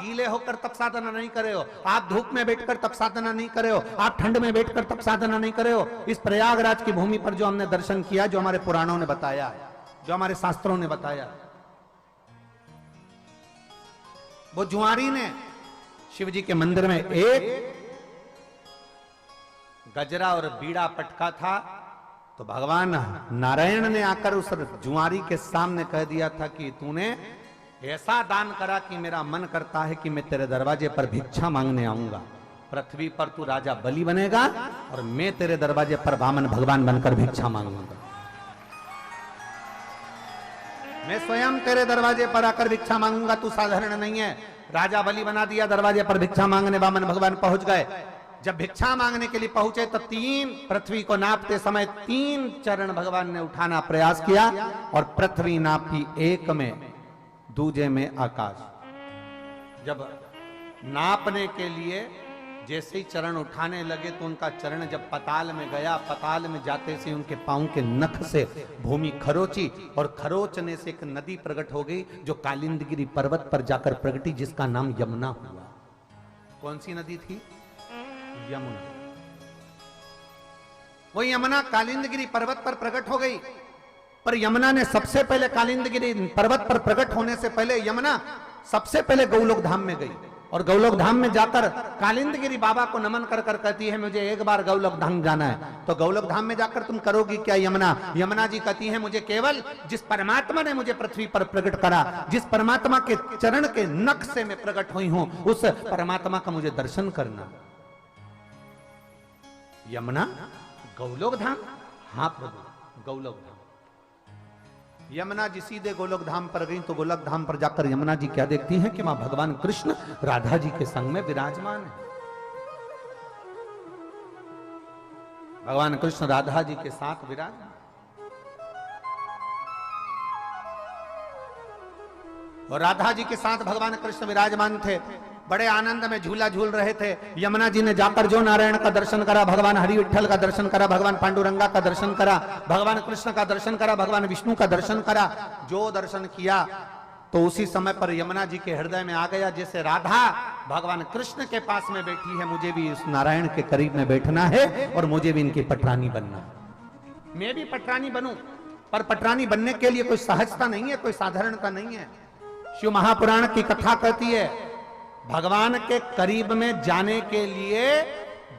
गीले होकर तप साधना नहीं करे हो, आप धूप में बैठकर तप साधना नहीं करे हो, आप ठंड में बैठकर तप साधना नहीं करे हो। इस प्रयागराज की भूमि पर जो हमने दर्शन किया, जो हमारे पुराणों ने बताया, जो हमारे शास्त्रों ने बताया, वो जुआरी ने शिव जी के मंदिर में एक गजरा और बीड़ा पटका था, तो भगवान नारायण ने आकर उस जुआरी के सामने कह दिया था कि तूने ऐसा दान करा कि मेरा मन करता है कि मैं तेरे दरवाजे पर भिक्षा मांगने आऊंगा। पृथ्वी पर तू राजा बलि बनेगा और मैं तेरे दरवाजे पर वामन भगवान बनकर भिक्षा मांगूंगा। मैं स्वयं तेरे दरवाजे पर आकर भिक्षा मांगूंगा, तू साधारण नहीं है। राजा बलि बना दिया, दरवाजे पर भिक्षा मांगने वामन भगवान पहुंच गए। जब भिक्षा मांगने के लिए पहुंचे तो पृथ्वी को नापते समय 3 चरण भगवान ने उठाना प्रयास किया और पृथ्वी नापी एक में, दूजे में आकाश। जब नापने के लिए जैसे ही चरण उठाने लगे तो उनका चरण जब पताल में गया, पताल में जाते से उनके पांव के नख से भूमि खरोची और खरोचने से एक नदी प्रकट हो गई, जो कालिंदगिरी पर्वत पर जाकर प्रगटी, जिसका नाम यमुना हुआ। कौन सी नदी थी? यमुना। वो यमुना कालिंदगिरी पर्वत पर प्रकट हो गई, पर यमुना ने सबसे पहले कालिंदगिरी पर्वत पर प्रकट होने से पहले यमुना सबसे पहले गौलोक धाम में गई और गौलोक धाम में जाकर कालिंदगिरी बाबा को नमन कर कर कहती है मुझे एक बार गौलोक धाम जाना है। तो गौलोक धाम में जाकर तुम करोगी क्या यमुना? यमुना जी कहती है मुझे केवल जिस परमात्मा ने मुझे पृथ्वी पर प्रकट करा, जिस परमात्मा के चरण के नख से मैं प्रकट हुई हूं, उस परमात्मा का मुझे दर्शन करना। यमुना गौलोक धाम? हाँ प्रभु, गौलोक धाम। यमुना जी सीधे गोलोक धाम पर गई तो गोलोक धाम पर जाकर यमुना जी क्या देखती हैं कि मां भगवान कृष्ण राधा जी के संग में विराजमान है। भगवान कृष्ण राधा जी के साथ विराजमान, और राधा जी के साथ भगवान कृष्ण विराजमान थे, बड़े आनंद में झूला झूल रहे थे। यमुना जी ने जाकर जो नारायण का दर्शन करा, भगवान हरि विठल का दर्शन करा, भगवान पांडुरंगा का दर्शन करा, भगवान कृष्ण का दर्शन करा, भगवान विष्णु का दर्शन करा, जो दर्शन किया तो उसी समय पर यमुना जी के हृदय में आ गया, जैसे राधा भगवान कृष्ण के पास में बैठी है, मुझे भी उस नारायण के करीब में बैठना है और मुझे भी इनकी पटरानी बनना है। मैं भी पटरानी बनूं, पर पटरानी बनने के लिए कोई सहजता नहीं है, कोई साधारणता नहीं है। शिव महापुराण की कथा कहती है भगवान के करीब में जाने के लिए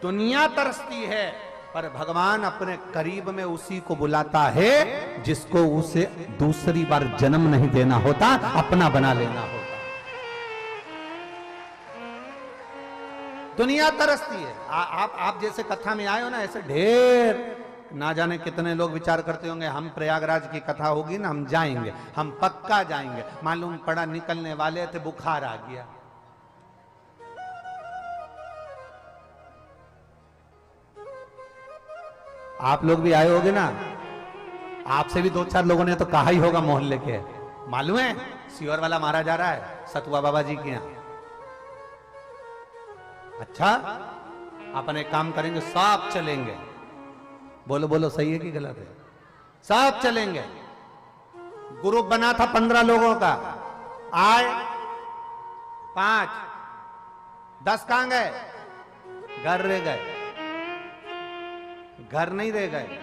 दुनिया तरसती है, पर भगवान अपने करीब में उसी को बुलाता है जिसको उसे दूसरी बार जन्म नहीं देना होता, अपना बना लेना होता। दुनिया तरसती है। आप जैसे कथा में आए हो ना, ऐसे ढेर ना जाने कितने लोग विचार करते होंगे हम प्रयागराज की कथा होगी ना हम जाएंगे, हम पक्का जाएंगे। मालूम पड़ा निकलने वाले थे, बुखार आ गया। आप लोग भी आए होगे ना, आपसे भी 2-4 लोगों ने तो कहा ही होगा मोहल्ले के, मालूम है सीवर वाला मारा जा रहा है सतुआ बाबा जी के यहां। अच्छा, अपन एक काम करेंगे, सब चलेंगे। बोलो बोलो, सही है कि गलत है? सब चलेंगे। ग्रुप बना था 15 लोगों का, आए 5, 10 कहां गए? घर रह गए। घर नहीं रह गए,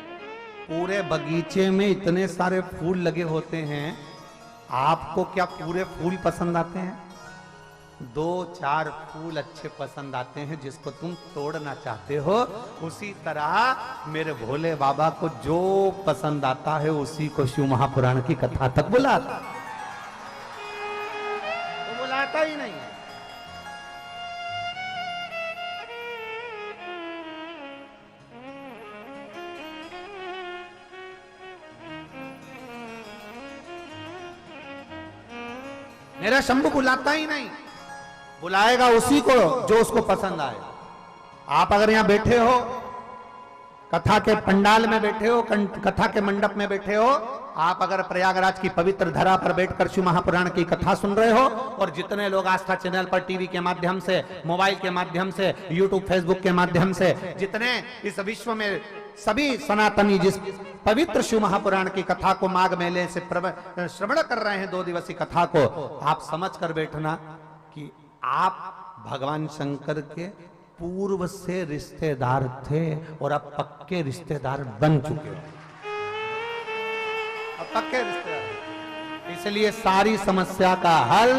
पूरे बगीचे में इतने सारे फूल लगे होते हैं, आपको क्या पूरे फूल पसंद आते हैं? 2-4 फूल अच्छे पसंद आते हैं जिसको तुम तोड़ना चाहते हो। उसी तरह मेरे भोले बाबा को जो पसंद आता है उसी को शिव महापुराण की कथा तक बुलाता, तो बुलाता ही नहीं। मेरा शंभू बुलाता ही नहीं, बुलाएगा उसी को जो उसको पसंद आए। आप अगर यहां बैठे हो, कथा के पंडाल में बैठे हो, कथा के मंडप में बैठे हो, आप अगर प्रयागराज की पवित्र धरा पर बैठकर शिव महापुराण की कथा सुन रहे हो, और जितने लोग आस्था चैनल पर टीवी के माध्यम से, मोबाइल के माध्यम से, यूट्यूब फेसबुक के माध्यम से, जितने इस विश्व में सभी सनातनी जिस पवित्र शिव महापुराण की कथा को माघ मेले से श्रवण कर रहे हैं, 2 दिवसीय कथा को, आप समझ कर बैठना कि आप भगवान शंकर के पूर्व से रिश्तेदार थे और अब पक्के रिश्तेदार बन चुके हो, अब पक्के रिश्तेदार, इसलिए सारी समस्या का हल